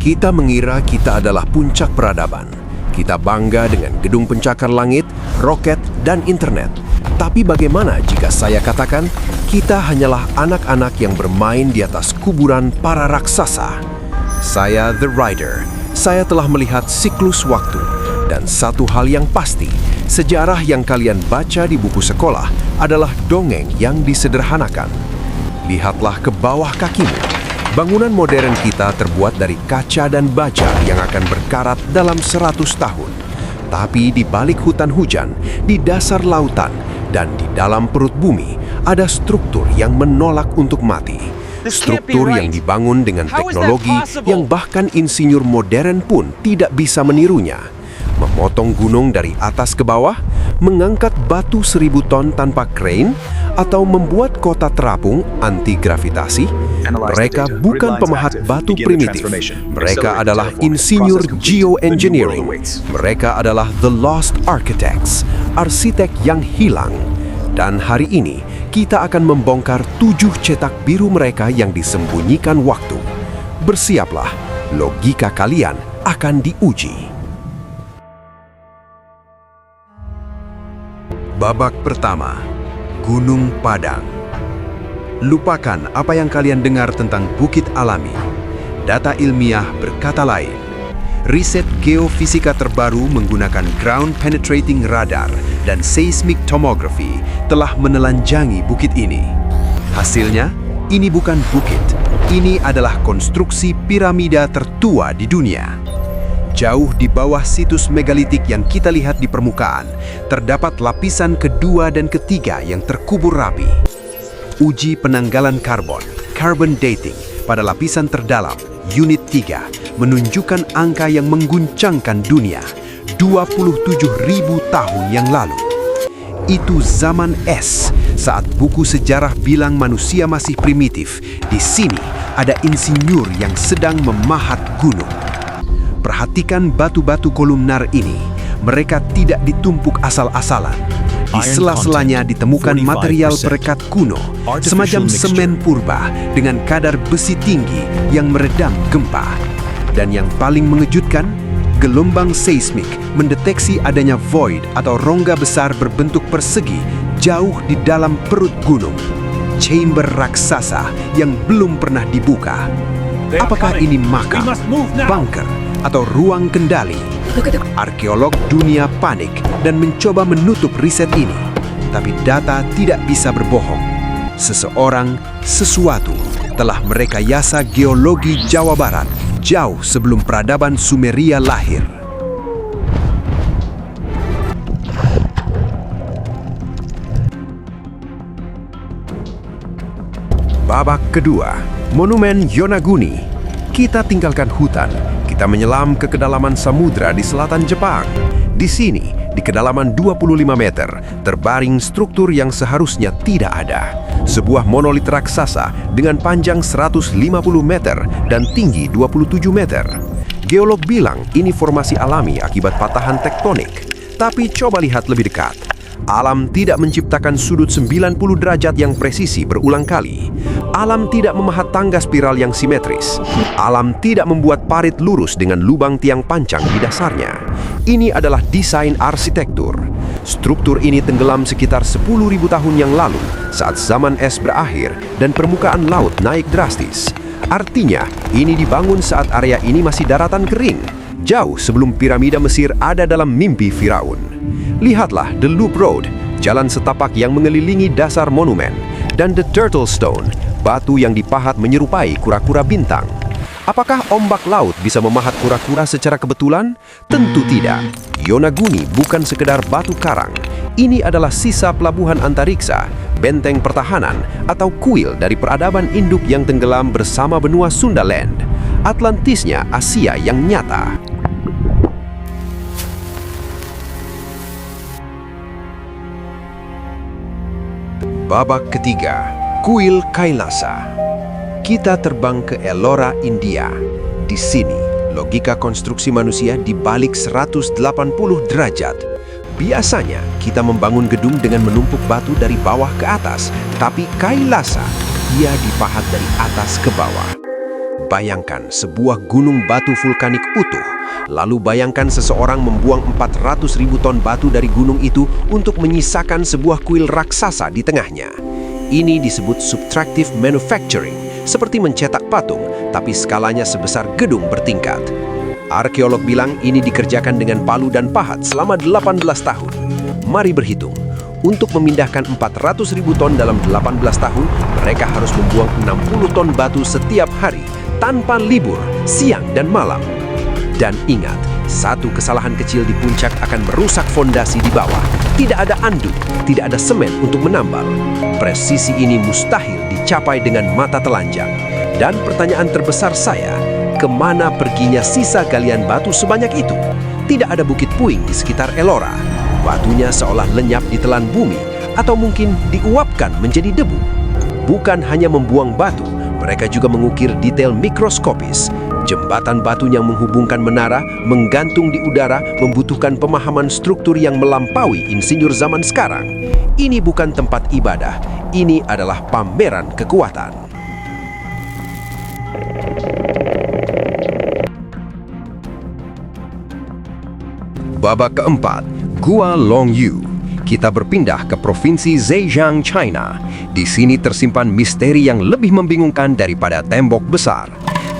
Kita mengira kita adalah puncak peradaban. Kita bangga dengan gedung pencakar langit, roket, dan internet. Tapi bagaimana jika saya katakan kita hanyalah anak-anak yang bermain di atas kuburan para raksasa? Saya The Rider. Saya telah melihat siklus waktu. Dan satu hal yang pasti, sejarah yang kalian baca di buku sekolah adalah dongeng yang disederhanakan. Lihatlah ke bawah kakimu. Bangunan modern kita terbuat dari kaca dan baja yang akan berkarat dalam 100 tahun. Tapi di balik hutan hujan, di dasar lautan, dan di dalam perut bumi, ada struktur yang menolak untuk mati. Struktur yang dibangun dengan teknologi yang bahkan insinyur modern pun tidak bisa menirunya. Memotong gunung dari atas ke bawah, mengangkat batu 1000 ton tanpa crane, atau membuat kota terapung anti-gravitasi. Mereka bukan pemahat batu primitif. Mereka adalah insinyur geoengineering. Mereka adalah the lost architects, arsitek yang hilang. Dan hari ini, kita akan membongkar 7 cetak biru mereka yang disembunyikan waktu. Bersiaplah, logika kalian akan diuji. Babak pertama, Gunung Padang. Lupakan apa yang kalian dengar tentang bukit alami. Data ilmiah berkata lain. Riset geofisika terbaru menggunakan ground penetrating radar dan seismic tomography telah menelanjangi bukit ini. Hasilnya, ini bukan bukit. Ini adalah konstruksi piramida tertua di dunia. Jauh di bawah situs megalitik yang kita lihat di permukaan, terdapat lapisan kedua dan ketiga yang terkubur rapi. Uji penanggalan karbon, carbon dating, pada lapisan terdalam, unit 3, menunjukkan angka yang mengguncangkan dunia, 27.000 tahun yang lalu. Itu zaman es, saat buku sejarah bilang manusia masih primitif. Di sini ada insinyur yang sedang memahat gunung. Perhatikan batu-batu kolumnar ini. Mereka tidak ditumpuk asal-asalan. Di sela-selanya ditemukan material perekat kuno, semacam semen purba dengan kadar besi tinggi yang meredam gempa. Dan yang paling mengejutkan, gelombang seismik mendeteksi adanya void atau rongga besar berbentuk persegi jauh di dalam perut gunung. Chamber raksasa yang belum pernah dibuka. Apakah ini makam, bunker, atau ruang kendali? Arkeolog dunia panik dan mencoba menutup riset ini. Tapi data tidak bisa berbohong. Seseorang, sesuatu telah merekayasa geologi Jawa Barat jauh sebelum peradaban Sumeria lahir. Babak kedua, Monumen Yonaguni. Kita tinggalkan hutan. Kita menyelam ke kedalaman samudra di selatan Jepang. Di sini, di kedalaman 25 meter, terbaring struktur yang seharusnya tidak ada. Sebuah monolit raksasa dengan panjang 150 meter dan tinggi 27 meter. Geolog bilang ini formasi alami akibat patahan tektonik. Tapi coba lihat lebih dekat. Alam tidak menciptakan sudut 90 derajat yang presisi berulang kali. Alam tidak memahat tangga spiral yang simetris. Alam tidak membuat parit lurus dengan lubang tiang pancang di dasarnya. Ini adalah desain arsitektur. Struktur ini tenggelam sekitar 10.000 tahun yang lalu saat zaman es berakhir dan permukaan laut naik drastis. Artinya, ini dibangun saat area ini masih daratan kering, jauh sebelum piramida Mesir ada dalam mimpi Firaun. Lihatlah The Loop Road, jalan setapak yang mengelilingi dasar monumen, dan The Turtle Stone, batu yang dipahat menyerupai kura-kura bintang. Apakah ombak laut bisa memahat kura-kura secara kebetulan? Tentu tidak. Yonaguni bukan sekedar batu karang. Ini adalah sisa pelabuhan antariksa, benteng pertahanan, atau kuil dari peradaban induk yang tenggelam bersama benua Sundaland. Atlantisnya Asia yang nyata. Babak ketiga, Kuil Kailasa. Kita terbang ke Ellora, India. Di sini, logika konstruksi manusia dibalik 180 derajat. Biasanya, kita membangun gedung dengan menumpuk batu dari bawah ke atas, tapi Kailasa, ia dipahat dari atas ke bawah. Bayangkan sebuah gunung batu vulkanik utuh. Lalu bayangkan seseorang membuang 400.000 ton batu dari gunung itu untuk menyisakan sebuah kuil raksasa di tengahnya. Ini disebut subtractive manufacturing, seperti mencetak patung, tapi skalanya sebesar gedung bertingkat. Arkeolog bilang ini dikerjakan dengan palu dan pahat selama 18 tahun. Mari berhitung. Untuk memindahkan 400.000 ton dalam 18 tahun, mereka harus membuang 60 ton batu setiap hari, tanpa libur, siang dan malam. Dan ingat, satu kesalahan kecil di puncak akan merusak fondasi di bawah. Tidak ada anduk, tidak ada semen untuk menambal. Presisi ini mustahil dicapai dengan mata telanjang. Dan pertanyaan terbesar saya, kemana perginya sisa galian batu sebanyak itu? Tidak ada bukit puing di sekitar Ellora. Batunya seolah lenyap di telan bumi, atau mungkin diuapkan menjadi debu. Bukan hanya membuang batu, mereka juga mengukir detail mikroskopis. Jembatan batu yang menghubungkan menara, menggantung di udara, membutuhkan pemahaman struktur yang melampaui insinyur zaman sekarang. Ini bukan tempat ibadah, ini adalah pameran kekuatan. Babak keempat, Gua Longyu. Kita berpindah ke provinsi Zhejiang, China. Di sini tersimpan misteri yang lebih membingungkan daripada tembok besar.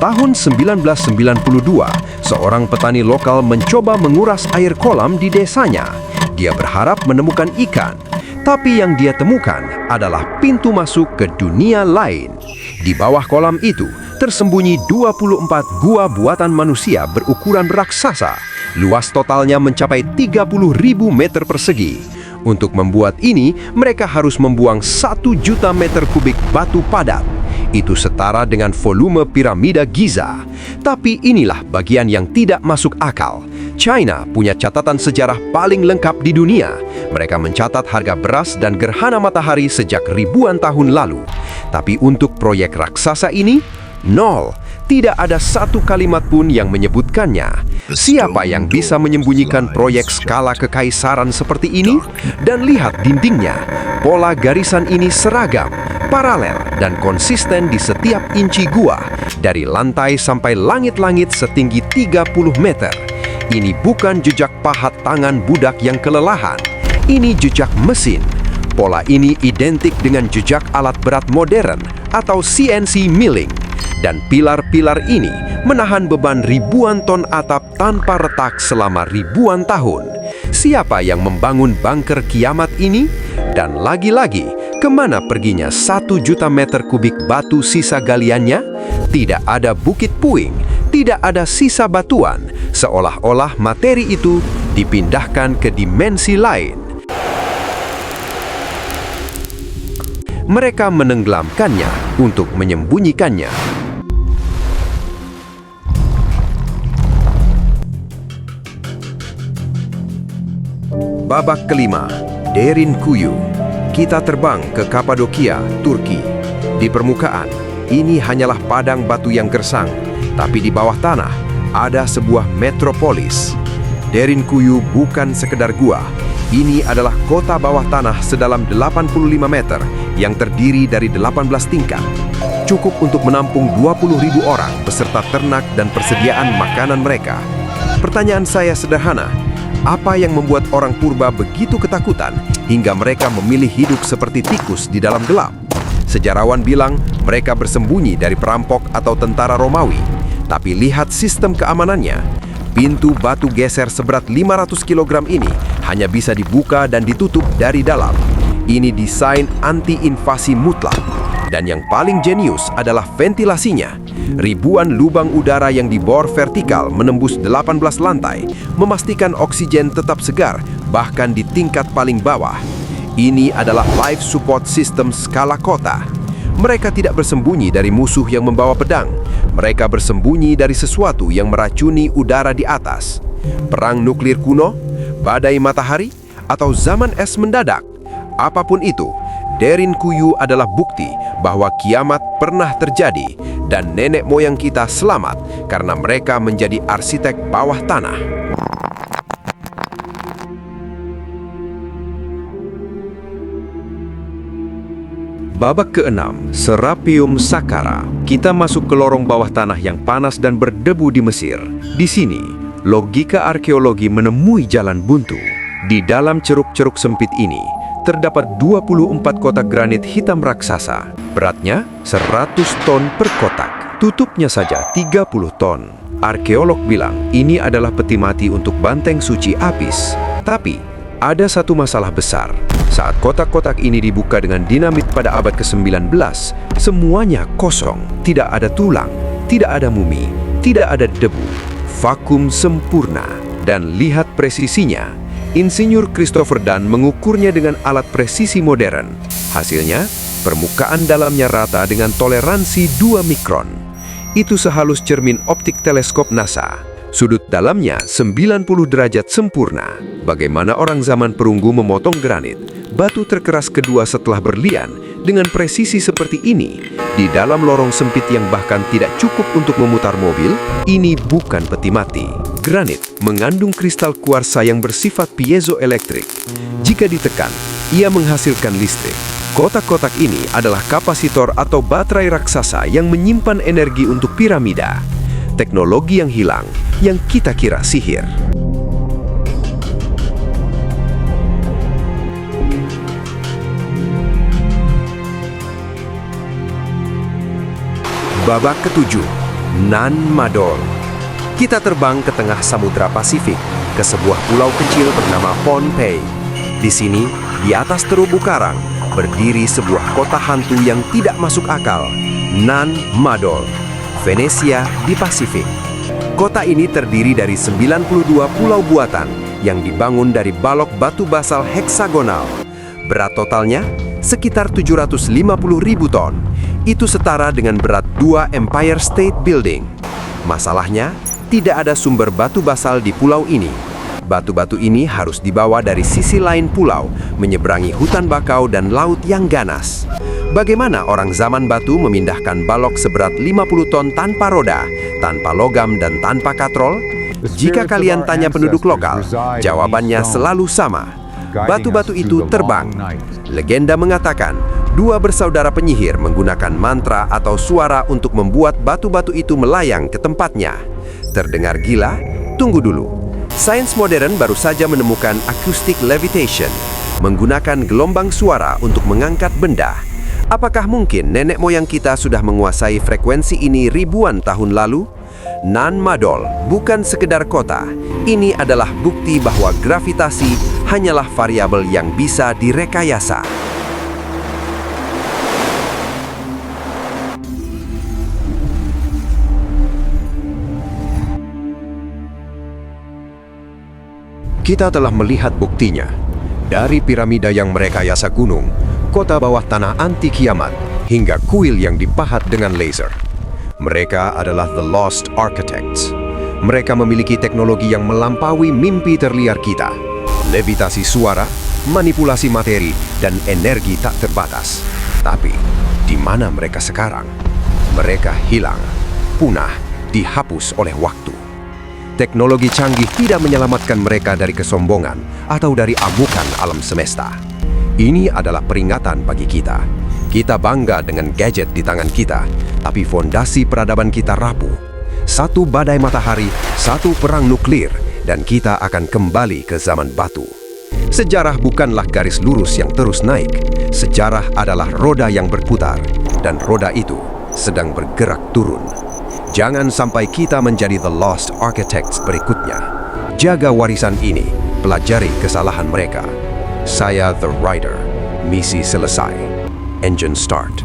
Tahun 1992, seorang petani lokal mencoba menguras air kolam di desanya. Dia berharap menemukan ikan, tapi yang dia temukan adalah pintu masuk ke dunia lain. Di bawah kolam itu tersembunyi 24 gua buatan manusia berukuran raksasa. Luas totalnya mencapai 30.000 meter persegi. Untuk membuat ini, mereka harus membuang 1 juta meter kubik batu padat. Itu setara dengan volume piramida Giza. Tapi inilah bagian yang tidak masuk akal. China punya catatan sejarah paling lengkap di dunia. Mereka mencatat harga beras dan gerhana matahari sejak ribuan tahun lalu. Tapi untuk proyek raksasa ini, nol. Tidak ada satu kalimat pun yang menyebutkannya. Siapa yang bisa menyembunyikan proyek skala kekaisaran seperti ini? Dan lihat dindingnya. Pola garisan ini seragam, paralel, dan konsisten di setiap inci gua. Dari lantai sampai langit-langit setinggi 30 meter. Ini bukan jejak pahat tangan budak yang kelelahan. Ini jejak mesin. Pola ini identik dengan jejak alat berat modern atau CNC milling. Dan pilar-pilar ini menahan beban ribuan ton atap tanpa retak selama ribuan tahun. Siapa yang membangun bunker kiamat ini? Dan lagi-lagi, kemana perginya 1 juta meter kubik batu sisa galiannya? Tidak ada bukit puing, tidak ada sisa batuan, seolah-olah materi itu dipindahkan ke dimensi lain. Mereka menenggelamkannya untuk menyembunyikannya. Babak kelima, Derin Kuyu. Kita terbang ke Kapadokia, Turki. Di permukaan, ini hanyalah padang batu yang gersang, tapi di bawah tanah ada sebuah metropolis. Derin Kuyu bukan sekedar gua. Ini adalah kota bawah tanah sedalam 85 meter yang terdiri dari 18 tingkat. Cukup untuk menampung 20.000 orang beserta ternak dan persediaan makanan mereka. Pertanyaan saya sederhana. Apa yang membuat orang purba begitu ketakutan hingga mereka memilih hidup seperti tikus di dalam gelap? Sejarawan bilang mereka bersembunyi dari perampok atau tentara Romawi. Tapi lihat sistem keamanannya. Pintu batu geser seberat 500 kg ini hanya bisa dibuka dan ditutup dari dalam. Ini desain anti-invasi mutlak. Dan yang paling jenius adalah ventilasinya. Ribuan lubang udara yang dibor vertikal menembus 18 lantai, memastikan oksigen tetap segar, bahkan di tingkat paling bawah. Ini adalah life support system skala kota. Mereka tidak bersembunyi dari musuh yang membawa pedang. Mereka bersembunyi dari sesuatu yang meracuni udara di atas. Perang nuklir kuno, badai matahari, atau zaman es mendadak. Apapun itu, Derin Kuyu adalah bukti bahwa kiamat pernah terjadi dan nenek moyang kita selamat karena mereka menjadi arsitek bawah tanah. Babak ke-6, Serapeum Saqqara. Kita masuk ke lorong bawah tanah yang panas dan berdebu di Mesir. Di sini, logika arkeologi menemui jalan buntu. Di dalam ceruk-ceruk sempit ini, terdapat 24 kotak granit hitam raksasa. Beratnya 100 ton per kotak. Tutupnya saja 30 ton. Arkeolog bilang ini adalah peti mati untuk banteng suci Apis. Tapi, ada satu masalah besar. Saat kotak-kotak ini dibuka dengan dinamit pada abad ke-19, semuanya kosong. Tidak ada tulang, tidak ada mumi, tidak ada debu. Vakum sempurna. Dan lihat presisinya. Insinyur Christopher Dunn mengukurnya dengan alat presisi modern. Hasilnya, permukaan dalamnya rata dengan toleransi 2 mikron. Itu sehalus cermin optik teleskop NASA. Sudut dalamnya 90 derajat sempurna. Bagaimana orang zaman perunggu memotong granit, batu terkeras kedua setelah berlian, dengan presisi seperti ini, di dalam lorong sempit yang bahkan tidak cukup untuk memutar mobil. Ini bukan peti mati. Granit mengandung kristal kuarsa yang bersifat piezoelektrik. Jika ditekan, ia menghasilkan listrik. Kotak-kotak ini adalah kapasitor atau baterai raksasa yang menyimpan energi untuk piramida. Teknologi yang hilang, yang kita kira sihir. Babak ke-7, Nan Madol. Kita terbang ke tengah Samudra Pasifik, ke sebuah pulau kecil bernama Pohnpei. Di sini, di atas terumbu karang, berdiri sebuah kota hantu yang tidak masuk akal, Nan Madol, Venesia di Pasifik. Kota ini terdiri dari 92 pulau buatan yang dibangun dari balok batu basal heksagonal. Berat totalnya sekitar 750.000 ton. Itu setara dengan berat 2 Empire State Building. Masalahnya, tidak ada sumber batu basal di pulau ini. Batu-batu ini harus dibawa dari sisi lain pulau, menyeberangi hutan bakau dan laut yang ganas. Bagaimana orang zaman batu memindahkan balok seberat 50 ton tanpa roda, tanpa logam dan tanpa katrol? Jika kalian tanya penduduk lokal, jawabannya selalu sama. Batu-batu itu terbang. Legenda mengatakan, 2 bersaudara penyihir menggunakan mantra atau suara untuk membuat batu-batu itu melayang ke tempatnya. Terdengar gila? Tunggu dulu. Sains modern baru saja menemukan acoustic levitation, menggunakan gelombang suara untuk mengangkat benda. Apakah mungkin nenek moyang kita sudah menguasai frekuensi ini ribuan tahun lalu? Nan Madol bukan sekedar kota. Ini adalah bukti bahwa gravitasi hanyalah variabel yang bisa direkayasa. Kita telah melihat buktinya. Dari piramida yang merekayasa gunung, kota bawah tanah anti kiamat, hingga kuil yang dipahat dengan laser. Mereka adalah The Lost Architects. Mereka memiliki teknologi yang melampaui mimpi terliar kita. Levitasi suara, manipulasi materi, dan energi tak terbatas. Tapi, di mana mereka sekarang? Mereka hilang, punah, dihapus oleh waktu. Teknologi canggih tidak menyelamatkan mereka dari kesombongan atau dari amukan alam semesta. Ini adalah peringatan bagi kita. Kita bangga dengan gadget di tangan kita, tapi fondasi peradaban kita rapuh. 1 badai matahari, 1 perang nuklir, dan kita akan kembali ke zaman batu. Sejarah bukanlah garis lurus yang terus naik. Sejarah adalah roda yang berputar, dan roda itu sedang bergerak turun. Jangan sampai kita menjadi The Lost Architects berikutnya. Jaga warisan ini, pelajari kesalahan mereka. Saya The Rider. Misi selesai. Engine start.